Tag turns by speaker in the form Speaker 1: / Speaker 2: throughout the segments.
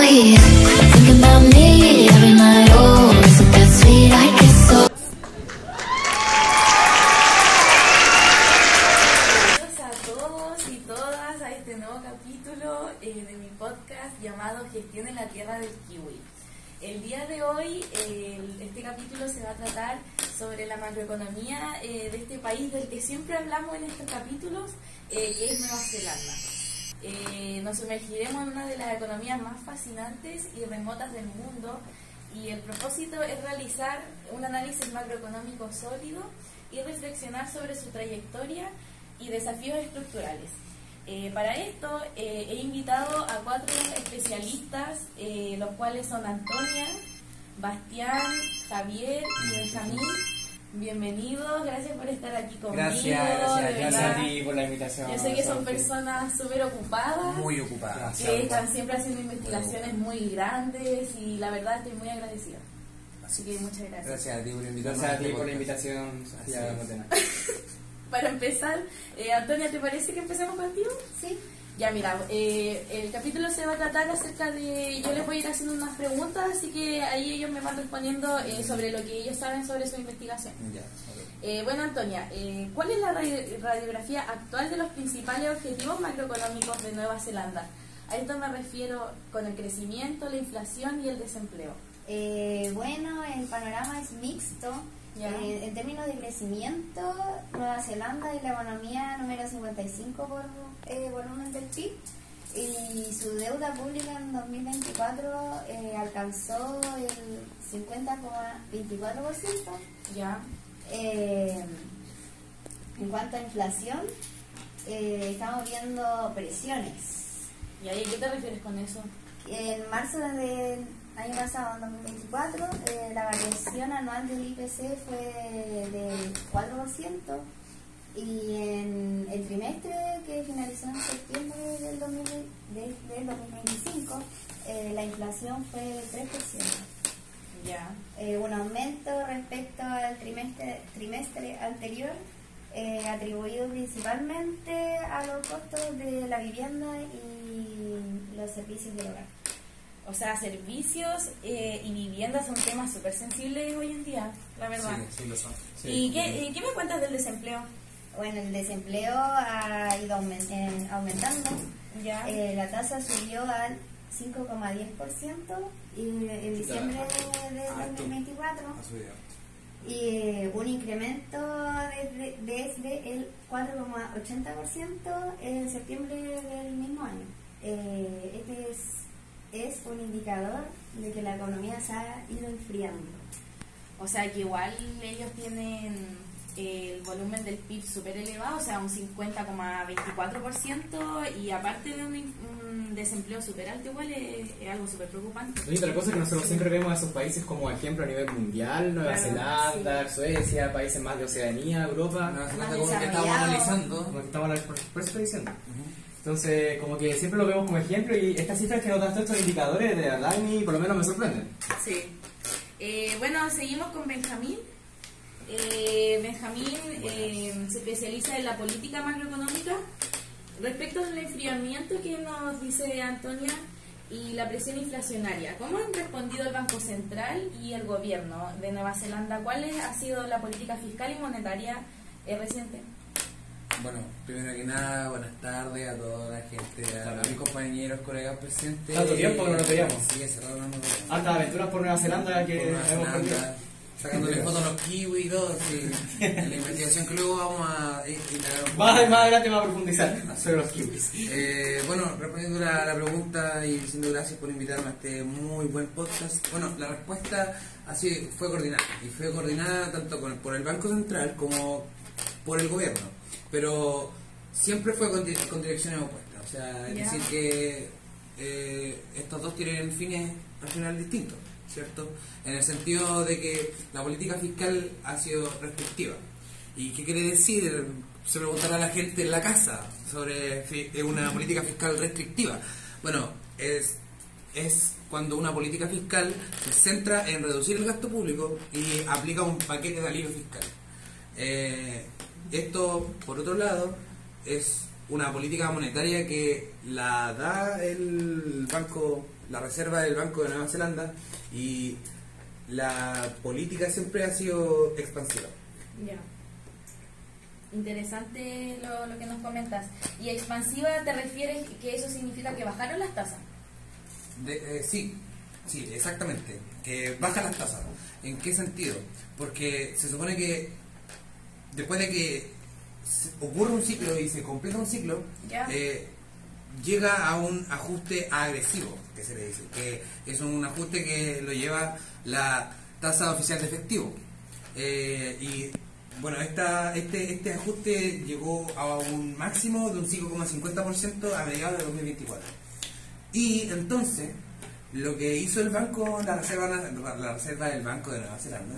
Speaker 1: breathe. Thinking about me every night. Oh, is it that sweet? I guess so.
Speaker 2: Bienvenidos a todos y todas a este nuevo capítulo de mi podcast llamado Gestión en la Tierra del Kiwi. El día de hoy este capítulo se va a tratar sobre la macroeconomía de este país del que siempre hablamos en estos capítulos, que es Nueva Zelanda. Nos sumergiremos en una de las economías más fascinantes y remotas del mundo, y el propósito es realizar un análisis macroeconómico sólido y reflexionar sobre su trayectoria y desafíos estructurales. Para esto he invitado a 4 especialistas, los cuales son Antonia, Bastián, Javier y Benjamín. Bienvenidos, gracias por estar aquí conmigo.
Speaker 3: Gracias a ti por la invitación.
Speaker 2: Yo sé que son personas súper ocupadas,
Speaker 3: muy ocupadas,
Speaker 2: que están siempre haciendo investigaciones muy grandes, y la verdad estoy muy agradecida. Así que muchas gracias.
Speaker 4: Gracias a ti por invitarnos.
Speaker 3: Gracias a ti por la invitación, Sofía Motena.
Speaker 2: Para empezar, Antonia, ¿te parece que empecemos contigo?
Speaker 5: Sí.
Speaker 2: Ya, mira, el capítulo se va a tratar acerca de... Yo les voy a ir haciendo unas preguntas, así que ahí ellos me van respondiendo sobre lo que ellos saben sobre su investigación.
Speaker 4: Ya, okay.
Speaker 2: Bueno, Antonia, ¿cuál es la radiografía actual de los principales objetivos macroeconómicos de Nueva Zelanda? A esto me refiero con el crecimiento, la inflación y el desempleo.
Speaker 5: Bueno, el panorama es mixto. En términos de crecimiento, Nueva Zelanda es la economía número 55 por volumen del PIB, y su deuda pública en 2024 alcanzó el 50,24%.
Speaker 2: Ya.
Speaker 5: En cuanto a inflación, estamos viendo presiones.
Speaker 2: ¿Y ahí qué te refieres con eso?
Speaker 5: En marzo del año pasado, en 2024, la variación anual del IPC fue del 4%, y en el trimestre que finalizó en septiembre del 2025, la inflación fue del 3%.
Speaker 2: Ya.
Speaker 5: Un aumento respecto al trimestre anterior, atribuido principalmente a los costos de la vivienda y los servicios del hogar.
Speaker 2: O sea, servicios y viviendas son temas súper sensibles hoy en día, la verdad.
Speaker 4: Sí, lo son. Sí.
Speaker 2: ¿Y qué me cuentas del desempleo?
Speaker 5: Bueno, el desempleo ha ido aumentando.
Speaker 2: Ya.
Speaker 5: La tasa subió al 5,10% en diciembre de 2024.
Speaker 4: Ha subido.
Speaker 5: Y un incremento desde el 4,80% en septiembre del mismo año. Este es un indicador de que la economía se ha ido enfriando.
Speaker 2: O sea, que igual ellos tienen el volumen del PIB súper elevado, o sea, un 50,24%, y aparte de un desempleo súper alto, igual es algo súper preocupante.
Speaker 3: Y otra cosa es que nosotros siempre vemos a esos países como ejemplo a nivel mundial, Nueva Zelanda, Suecia, países más de Oceanía, Europa.
Speaker 4: Nueva Zelanda, como que estamos analizando.
Speaker 3: Como que estamos por eso estoy diciendo. Entonces, como que siempre lo vemos como ejemplo, y estas cifras que nos dan todos estos indicadores, de verdad, a mí por lo menos me sorprenden.
Speaker 2: Sí. Bueno, seguimos con Benjamín. Benjamín se especializa en la política macroeconómica. Respecto al enfriamiento que nos dice Antonia y la presión inflacionaria, ¿cómo han respondido el Banco Central y el gobierno de Nueva Zelanda? ¿Cuál ha sido la política fiscal y monetaria reciente?
Speaker 4: Bueno, primero que nada, buenas tardes a toda la gente, a mis compañeros, colegas presentes.
Speaker 3: Tanto tiempo que no nos veíamos.
Speaker 4: Sí, hace rato no nos veíamos.
Speaker 3: Hartas aventuras por Nueva Zelanda que
Speaker 4: Por Nueva
Speaker 3: hemos perdido.
Speaker 4: Zelanda, sacándole fotos a los kiwis y todo, sí. En la investigación que luego vamos a indagar un poco.
Speaker 3: Más adelante vamos a profundizar sobre los kiwis.
Speaker 4: Bueno, respondiendo a la pregunta y diciendo gracias por invitarme a este muy buen podcast. Bueno, la respuesta así fue coordinada tanto por el Banco Central como por el gobierno, pero siempre fue con direcciones opuestas. O sea, es decir que estos dos tienen fines al final distintos, ¿cierto? En el sentido de que la política fiscal ha sido restrictiva. ¿Y qué quiere decir? Se preguntará a la gente en la casa sobre una política fiscal restrictiva. Bueno, es cuando una política fiscal se centra en reducir el gasto público y aplica un paquete de alivio fiscal. Esto, por otro lado, es una política monetaria que la da el banco, la reserva del Banco de Nueva Zelanda, y la política siempre ha sido expansiva.
Speaker 2: Ya. Interesante lo que nos comentas. ¿Y expansiva te refieres que eso significa que bajaron las tasas?
Speaker 4: Sí, exactamente. Que bajan las tasas. ¿En qué sentido? Porque se supone que después de que ocurre un ciclo y se completa un ciclo, llega a un ajuste agresivo, que se le dice, que es un ajuste que lo lleva la tasa oficial de efectivo. Y bueno, este ajuste llegó a un máximo de un 5,50% a mediados de 2024. Y entonces, lo que hizo el banco, la reserva del Banco de Nueva Zelanda,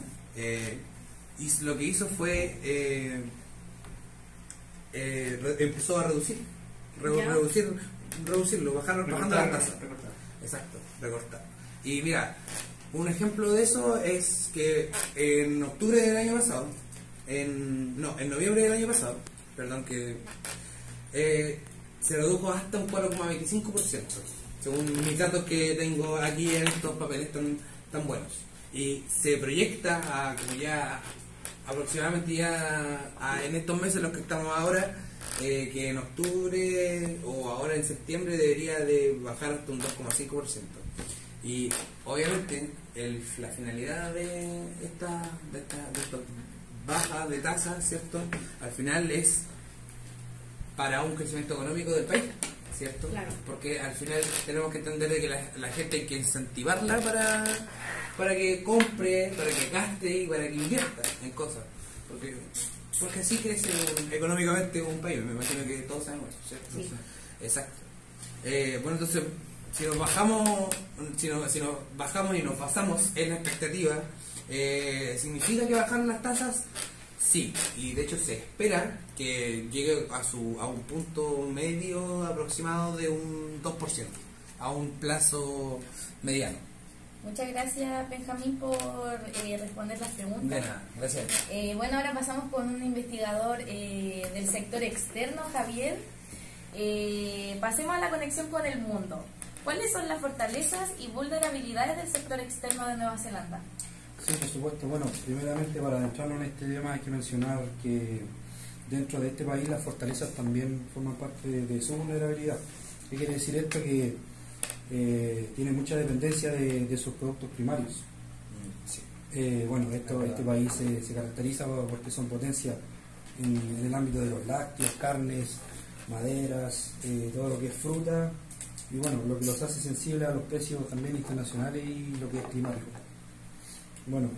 Speaker 4: lo que hizo fue empezó a reducirlo, bajando la tasa. Exacto, recortar. Y mira, un ejemplo de eso es que en octubre del año pasado, en noviembre del año pasado, perdón, que se redujo hasta un 4,25%, según mis datos que tengo aquí en estos papeles tan buenos. Y se proyecta a como ya aproximadamente en estos meses en los que estamos ahora, que en octubre o ahora en septiembre debería de bajar hasta un 2,5%. Y obviamente la finalidad de esta baja de tasa, ¿cierto? Al final es para un crecimiento económico del país, ¿cierto? Claro. Porque al final tenemos que entender de que la gente hay que incentivarla para que compre, para que gaste y para que invierta en cosas. Porque así crece económicamente un país. Me imagino que todos sabemos eso, ¿cierto? Sí. Exacto. Bueno, entonces, si nos bajamos y nos basamos en la expectativa, ¿significa que bajaron las tasas? Sí, y de hecho se espera que llegue a un punto medio aproximado de un 2%, a un plazo mediano.
Speaker 2: Muchas gracias, Benjamín, por responder las preguntas.
Speaker 4: De nada, gracias.
Speaker 2: Bueno, ahora pasamos con un investigador del sector externo, Javier. Pasemos a la conexión con el mundo. ¿Cuáles son las fortalezas y vulnerabilidades del sector externo de Nueva Zelanda?
Speaker 6: Sí, por supuesto. Bueno, primeramente, para adentrarnos en este tema hay que mencionar que dentro de este país las fortalezas también forman parte de su vulnerabilidad. ¿Qué quiere decir esto? Que tiene mucha dependencia de sus productos primarios.
Speaker 4: Sí.
Speaker 6: Bueno, este país se caracteriza porque son potencias en el ámbito de los lácteos, carnes, maderas, todo lo que es fruta, y bueno, lo que los hace sensibles a los precios también internacionales y lo que es climático. Bueno,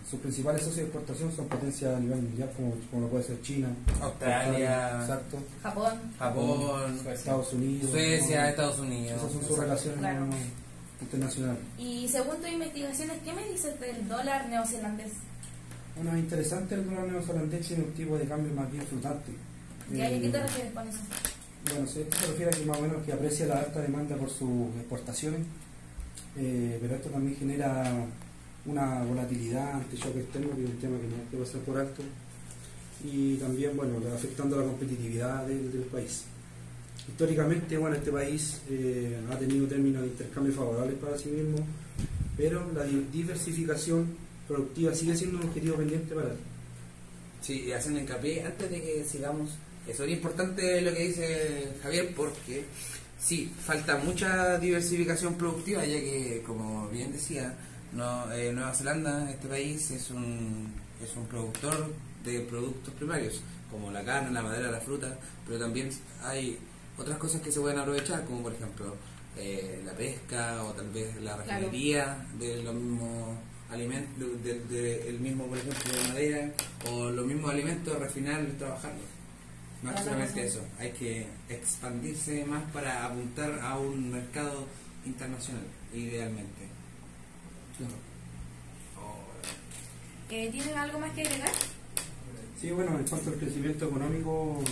Speaker 6: sus principales socios de exportación son potencias a nivel mundial, como lo puede ser China,
Speaker 4: Australia,
Speaker 6: exacto,
Speaker 4: Japón,
Speaker 6: Estados Unidos,
Speaker 4: Suecia, Estados Unidos.
Speaker 6: Esas son sus relaciones internacionales.
Speaker 2: Y según tus investigaciones, ¿qué me dices del dólar neozelandés?
Speaker 6: Bueno, es interesante, el dólar neozelandés tiene un tipo de cambio más bien flotante.
Speaker 2: ¿Y a qué te refieres con eso?
Speaker 6: Bueno, esto se refiere a que más o menos que aprecia la alta demanda por sus exportaciones, pero esto también genera una volatilidad ante shock externo, que es un tema que no hay que pasar por alto, y también, bueno, afectando la competitividad del país. Históricamente, bueno, este país ha tenido términos de intercambio favorables para sí mismo, pero la diversificación productiva sigue siendo un objetivo pendiente para él.
Speaker 4: Sí, y haciendo hincapié, antes de que sigamos, es muy importante lo que dice Javier, porque sí, falta mucha diversificación productiva, ya que, como bien decía, Nueva Zelanda, este país, es un productor de productos primarios, como la carne, la madera, la fruta, pero también hay otras cosas que se pueden aprovechar, como por ejemplo la pesca, o tal vez la refinería de los mismos alimentos, del mismo, por ejemplo, madera, o los mismos alimentos, refinarlos y trabajarlos. Más solamente eso, hay que expandirse más para apuntar a un mercado internacional, idealmente.
Speaker 2: ¿Tienen algo más que agregar?
Speaker 6: Sí, bueno, en cuanto al crecimiento económico,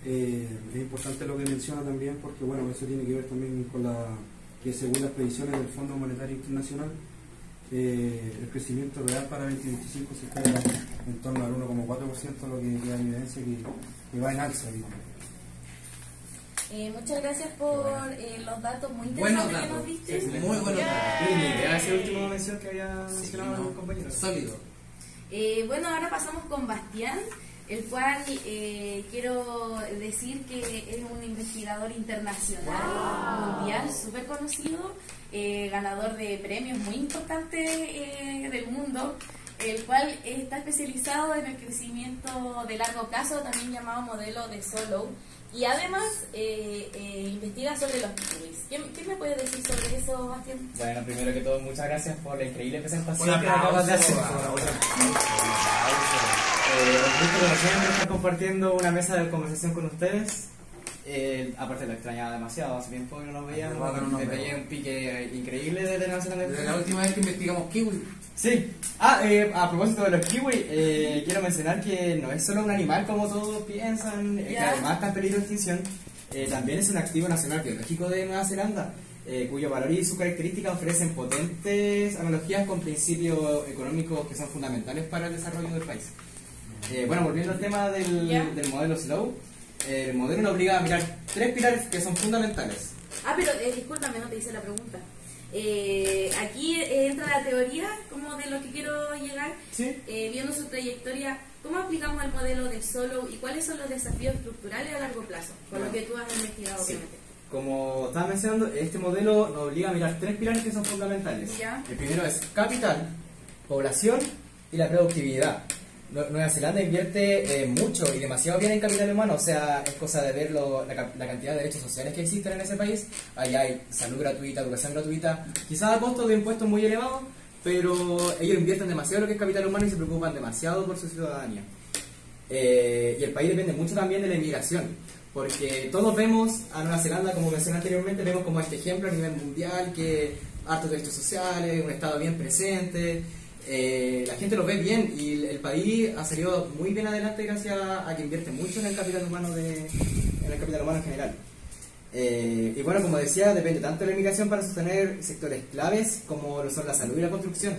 Speaker 6: es importante lo que menciona también, porque bueno, eso tiene que ver también con que según las previsiones del Fondo Monetario Internacional, el crecimiento real para 2025 se espera en torno al 1,4%, lo que da evidencia que va en alza, digamos.
Speaker 2: Muchas gracias por los datos muy
Speaker 4: Buenos
Speaker 2: interesantes que
Speaker 4: datos.
Speaker 2: nos diste.
Speaker 4: Sí, muy buenos
Speaker 2: Ya.
Speaker 4: datos.
Speaker 3: Ni idea esa última mención que había
Speaker 4: Sí,
Speaker 3: mencionado
Speaker 4: no,
Speaker 3: el compañero.
Speaker 4: Sólido.
Speaker 2: Bueno, ahora pasamos con Bastián, el cual quiero decir que es un investigador internacional, mundial, súper conocido, ganador de premios muy importantes del mundo, el cual está especializado en el crecimiento de largo plazo, también llamado modelo de Solow, y además investiga sobre los kiwis. ¿Qué me puedes decir sobre eso, Bastián?
Speaker 3: Bueno, primero que todo, muchas gracias por la increíble presentación
Speaker 4: Un
Speaker 3: que acabas de hacer.
Speaker 4: aplauso.
Speaker 3: Un gusto como siempre estar compartiendo una mesa de conversación con ustedes. Aparte lo extrañaba demasiado, hace tiempo que no nos veíamos.
Speaker 4: Hace rato no nos
Speaker 3: Me
Speaker 4: vemos.
Speaker 3: pegué un pique increíble de tener
Speaker 4: Desde la última vez que investigamos kiwi.
Speaker 3: Sí. A propósito de los kiwi, quiero mencionar que no es solo un animal como todos piensan, que
Speaker 2: Ya.
Speaker 3: además está en peligro de extinción. También es un activo nacional biológico de Nueva Zelanda, cuyo valor y sus características ofrecen potentes analogías con principios económicos que son fundamentales para el desarrollo del país. Bueno, volviendo al tema del modelo Slow, el modelo nos obliga a mirar 3 pilares que son fundamentales.
Speaker 2: Pero discúlpame, no te hice la pregunta. Aquí entra la teoría como de lo que quiero llegar.
Speaker 3: ¿Sí?
Speaker 2: Viendo su trayectoria, ¿cómo aplicamos el modelo de Solow y cuáles son los desafíos estructurales a largo plazo? Con lo que tú has investigado,
Speaker 3: Sí.
Speaker 2: obviamente.
Speaker 3: Como estaba mencionando, este modelo nos obliga a mirar 3 pilares que son fundamentales.
Speaker 2: Ya.
Speaker 3: El primero es capital, población y la productividad. Nueva Zelanda invierte mucho y demasiado bien en capital humano, o sea, es cosa de ver la cantidad de derechos sociales que existen en ese país. Allá hay salud gratuita, educación gratuita, quizás a costo de impuestos muy elevados, pero ellos invierten demasiado en lo que es capital humano y se preocupan demasiado por su ciudadanía. Y el país depende mucho también de la inmigración, porque todos vemos a Nueva Zelanda, como mencioné anteriormente, vemos como este ejemplo a nivel mundial, que hartos derechos sociales, un Estado bien presente. La gente lo ve bien y el país ha salido muy bien adelante gracias a que invierte mucho en el capital humano en general. Y bueno, como decía, depende tanto de la inmigración para sostener sectores claves como lo son la salud y la construcción.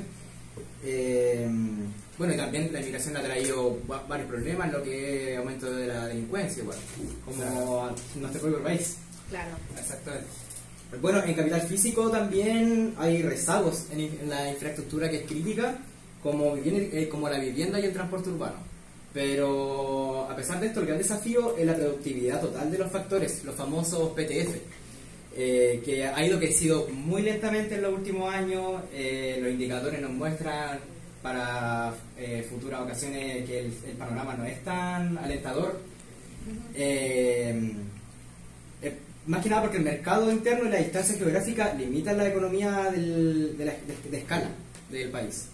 Speaker 3: Bueno, y también la inmigración ha traído varios problemas, lo que es aumento de la delincuencia, igual, como a nuestro propio país.
Speaker 2: Claro.
Speaker 3: Exactamente. Bueno, en capital físico también hay rezagos en la infraestructura que es crítica, como la vivienda y el transporte urbano. Pero a pesar de esto, el gran desafío es la productividad total de los factores, los famosos PTF, que ha ido creciendo muy lentamente en los últimos años. Los indicadores nos muestran para futuras ocasiones que el panorama no es tan alentador. Más que nada porque el mercado interno y la distancia geográfica limitan la economía de escala del país.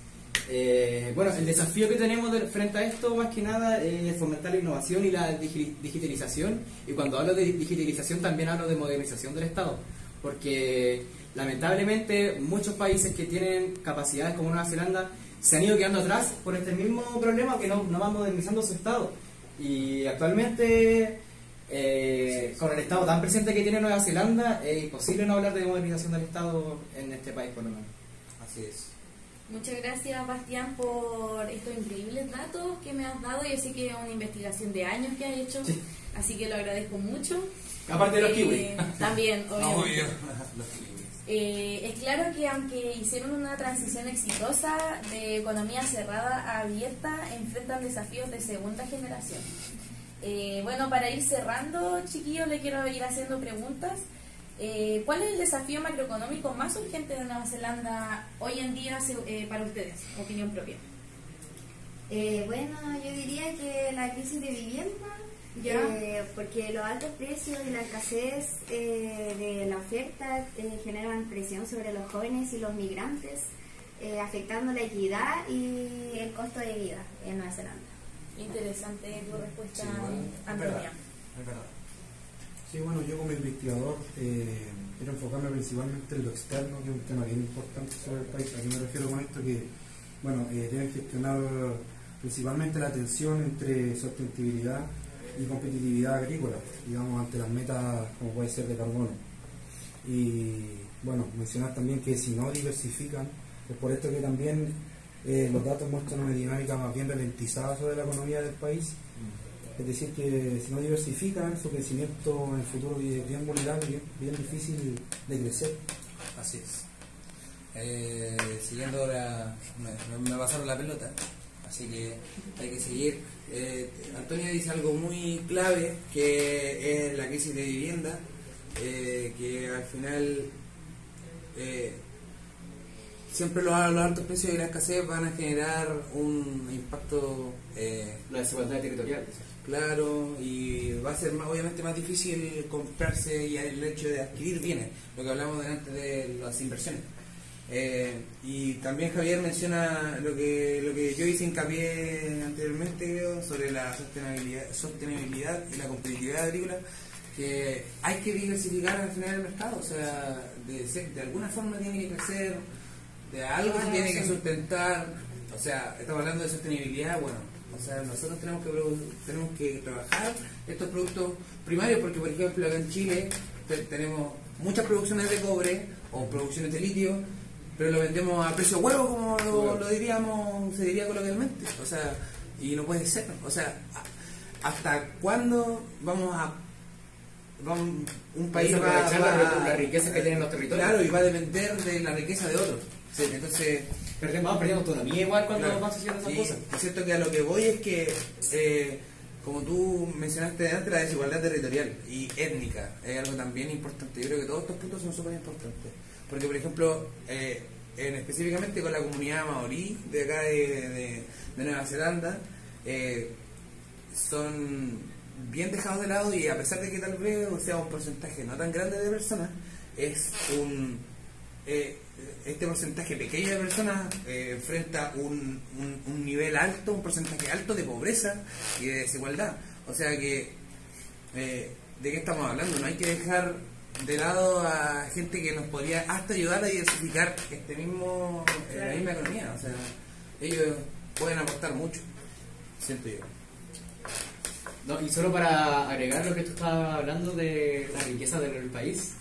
Speaker 3: Bueno, el desafío que tenemos frente a esto, más que nada, es fomentar la innovación y la digitalización. Y cuando hablo de digitalización también hablo de modernización del Estado, porque lamentablemente muchos países que tienen capacidades como Nueva Zelanda se han ido quedando atrás por este mismo problema, que no van modernizando su Estado. Y actualmente, con el Estado tan presente que tiene Nueva Zelanda, es imposible no hablar de modernización del Estado en este país, por lo menos.
Speaker 4: Así es.
Speaker 2: Muchas gracias, Bastián, por estos increíbles datos que me has dado. Yo sé que es una investigación de años que has hecho,
Speaker 3: Sí.
Speaker 2: así que lo agradezco mucho.
Speaker 3: Aparte de los kiwis.
Speaker 2: También, obviamente.
Speaker 4: Los kiwis.
Speaker 2: Es claro que aunque hicieron una transición exitosa de economía cerrada a abierta, enfrentan desafíos de segunda generación. Bueno, para ir cerrando, chiquillos, le quiero ir haciendo preguntas. ¿Cuál es el desafío macroeconómico más urgente de Nueva Zelanda hoy en día para ustedes? Opinión propia.
Speaker 5: Bueno, yo diría que la crisis de vivienda,
Speaker 2: Ya.
Speaker 5: porque los altos precios y la escasez de la oferta generan presión sobre los jóvenes y los migrantes, afectando la equidad y el costo de vida en Nueva Zelanda.
Speaker 2: Interesante tu respuesta,
Speaker 4: Sí, bueno, es
Speaker 2: Antonia.
Speaker 4: verdad. Es verdad.
Speaker 6: Sí, bueno, yo como investigador quiero enfocarme principalmente en lo externo, que es un tema bien importante sobre el país. ¿A qué me refiero con esto? Que, bueno, deben gestionar principalmente la tensión entre sostenibilidad y competitividad agrícola, digamos, ante las metas como puede ser de carbono. Y, bueno, mencionar también que si no diversifican, es por esto que también los datos muestran una dinámica más bien ralentizada sobre la economía del país. Es decir, que si no diversifican, su crecimiento en el futuro es bien vulnerable, bien difícil de crecer.
Speaker 4: Así es. Siguiendo ahora, me pasaron la pelota, así que hay que seguir. Antonia dice algo muy clave, que es la crisis de vivienda, que al final siempre los altos precios y la escasez van a generar un impacto,
Speaker 3: La desigualdad territorial.
Speaker 4: claro, y va a ser obviamente más difícil comprarse y el hecho de adquirir bienes, lo que hablamos delante de las inversiones. Y también Javier menciona lo que yo hice hincapié anteriormente, creo, sobre la sostenibilidad y la competitividad agrícola, que hay que diversificar al final el mercado, o sea, de alguna forma tiene que crecer, de algo se tiene que sustentar, o sea, estamos hablando de sostenibilidad, bueno, o sea, nosotros tenemos que trabajar estos productos primarios, porque por ejemplo acá en Chile tenemos muchas producciones de cobre o producciones de litio, pero lo vendemos a precio huevo, como lo diríamos, se diría coloquialmente, o sea, y no puede ser, o sea, ¿hasta cuándo un país va a aprovechar
Speaker 3: la riqueza que tienen los territorios?
Speaker 4: Claro, y va a depender de la riqueza de otros. Sí, entonces
Speaker 3: Vamos perdiendo autonomía igual cuando
Speaker 4: claro,
Speaker 3: vamos haciendo esas
Speaker 4: sí,
Speaker 3: cosas.
Speaker 4: es cierto que a lo que voy es que, como tú mencionaste antes, la desigualdad territorial y étnica es algo también importante. Yo creo que todos estos puntos son súper importantes. Porque, por ejemplo, específicamente con la comunidad maorí de acá de Nueva Zelanda, son bien dejados de lado, y a pesar de que tal vez sea un porcentaje no tan grande de personas, es este porcentaje pequeño de personas enfrenta un nivel alto, un porcentaje alto de pobreza y de desigualdad. O sea que, ¿de qué estamos hablando? No hay que dejar de lado a gente que nos podría hasta ayudar a diversificar la misma economía. O sea, ellos pueden aportar mucho, siento yo.
Speaker 3: No, y solo para agregar lo que tú estabas hablando de la riqueza del país,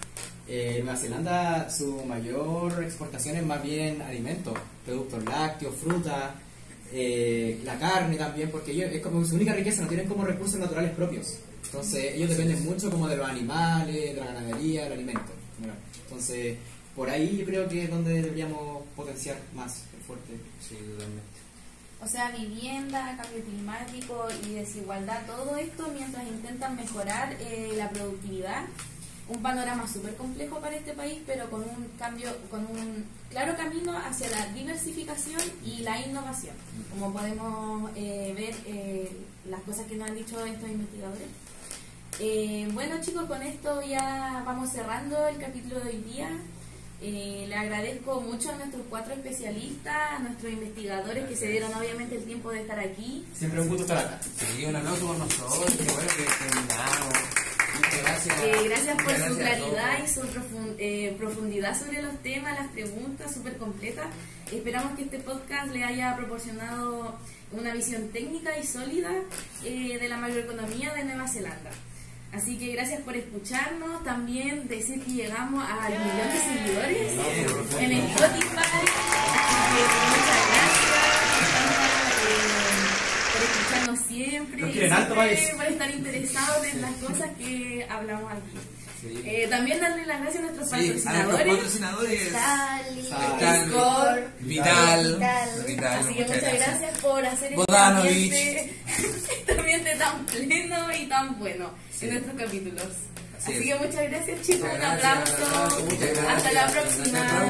Speaker 3: Nueva Zelanda, su mayor exportación es más bien alimentos, productos lácteos, fruta, la carne también, porque ellos es como su única riqueza, no tienen como recursos naturales propios. Entonces ellos dependen mucho como de los animales, de la ganadería, del alimento. Entonces por ahí yo creo que es donde deberíamos potenciar más el fuerte.
Speaker 4: Sí, totalmente.
Speaker 2: O sea, vivienda, cambio climático y desigualdad, todo esto mientras intentan mejorar la productividad. Un panorama súper complejo para este país, pero con un claro camino hacia la diversificación y la innovación. Como podemos ver las cosas que nos han dicho estos investigadores. Bueno chicos, con esto ya vamos cerrando el capítulo de hoy día. Le agradezco mucho a nuestros 4 especialistas, a nuestros investigadores que se dieron obviamente el tiempo de estar aquí.
Speaker 3: Siempre un gusto estar acá.
Speaker 4: Sí, un aplauso por nosotros, qué bueno que terminamos. Muchas gracias.
Speaker 2: Gracias por su claridad y su profundidad sobre los temas, las preguntas súper completas. Esperamos que este podcast le haya proporcionado una visión técnica y sólida de la macroeconomía de Nueva Zelanda. Así que gracias por escucharnos. También decir que llegamos al 1 millón de seguidores en el Spotify. Así que muchas gracias por escucharnos siempre y siempre por estar interesados en las cosas que hablamos aquí. Sí. También darle las gracias a nuestros patrocinadores. Vital. Así que muchas gracias por hacer este ambiente tan pleno y tan bueno en nuestros capítulos. Así que muchas gracias chicos, un aplauso. Hasta la próxima.